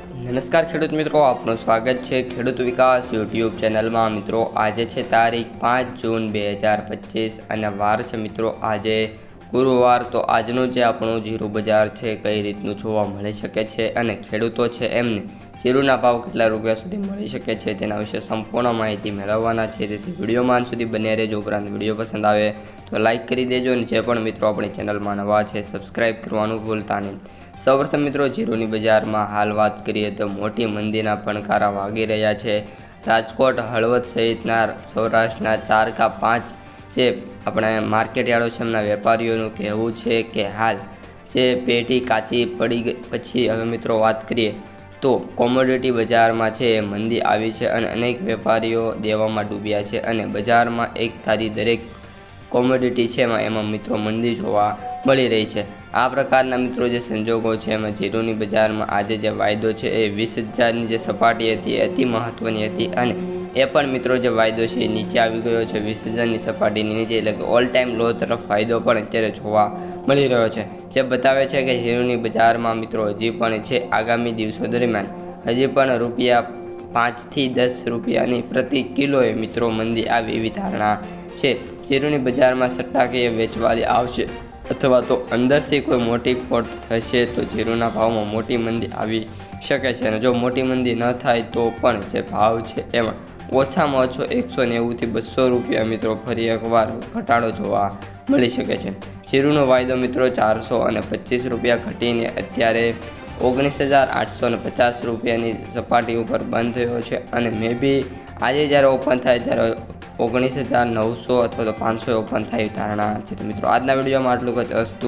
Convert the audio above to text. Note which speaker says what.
Speaker 1: નમસ્કાર ખેડૂત મિત્રો, આપનું સ્વાગત છે ખેડૂત વિકાસ યુટ્યુબ ચેનલમાં। મિત્રો આજે છે તારીખ 5 જૂન 2025 અને વાર છે મિત્રો આજે ગુરુવાર। તો આજનું જે આપણું જીરું બજાર છે કઈ રીતનું જોવા મળી શકે છે અને ખેડૂતો છે એમને જીરુના ભાવ કેટલા રૂપિયા સુધી મળી શકે છે તેના વિશે સંપૂર્ણ માહિતી મેળવવાના છે। તેથી વિડીયોમાં અંત સુધી બન્યા રહેજો। ઉપરાંત વિડીયો પસંદ આવે તો લાઇક કરી દેજો અને જે પણ મિત્રો આપણી ચેનલમાં નવા છે સબસ્ક્રાઈબ કરવાનું ભૂલતા નહીં। સૌપ્રથમ મિત્રો જીરુની બજારમાં હાલ વાત કરીએ તો મોટી મંદીના પણકારા વાગી રહ્યા છે। રાજકોટ, હળવદ સહિતના સૌરાષ્ટ્રના 4 કે 5 જે આપણે માર્કેટયાર્ડો છે એમના વેપારીઓનું કહેવું છે કે હાલ જે પેઢી કાચી પડી પછી હવે મિત્રો વાત કરીએ તો કોમોડિટી બજારમાં છે એ મંદી આવી છે અને અનેક વેપારીઓ દેવામાં ડૂબ્યા છે અને બજારમાં એક ધારી દરેક કોમોડિટી છે એમાં મિત્રો મંદી જોવા મળી રહી છે। આ પ્રકારના મિત્રો જે સંજોગો છે એમાં જીરુની બજારમાં આજે જે વાયદો છે એ 20,000ની જે સપાટી હતી એ અતિ મહત્વની હતી અને એ પણ મિત્રો જે વાયદો છે એ નીચે આવી ગયો છે 20,000ની સપાટીની નીચે, એટલે કે ઓલ ટાઈમ લો તરફ વાયદો પણ અત્યારે જોવા મળી રહ્યો છે, જે બતાવે છે કે જીરુની બજારમાં મિત્રો હજી પણ છે આગામી દિવસો દરમિયાન હજી પણ ₹5 થી 10 રૂપિયાની પ્રતિ કિલોએ મિત્રો મંદી આવી એવી ધારણા છે। જીરુની બજારમાં સટ્ટાકીય વેચવાલી આવશે અથવા તો અંદરથી કોઈ મોટી ખોટ થશે તો જીરુના ભાવમાં મોટી મંદી આવી શકે છે અને જો મોટી મંદી ન થાય તો પણ જે ભાવ છે એમાં ઓછામાં ઓછો 190 થી 200 રૂપિયા મિત્રો ફરી એકવાર ઘટાડો જોવા મળી શકે છે। જીરુનો વાયદો મિત્રો 425 રૂપિયા ઘટીને અત્યારે 19,850 રૂપિયાની સપાટી ઉપર બંધ થયો છે અને મે બી આજે જ્યારે ઓપન થાય ત્યારે 19,900 અથવા તો 500 ઓપન થાય ધારણા છે। તો મિત્રો આજના વિડીયોમાં આટલું જ હતું।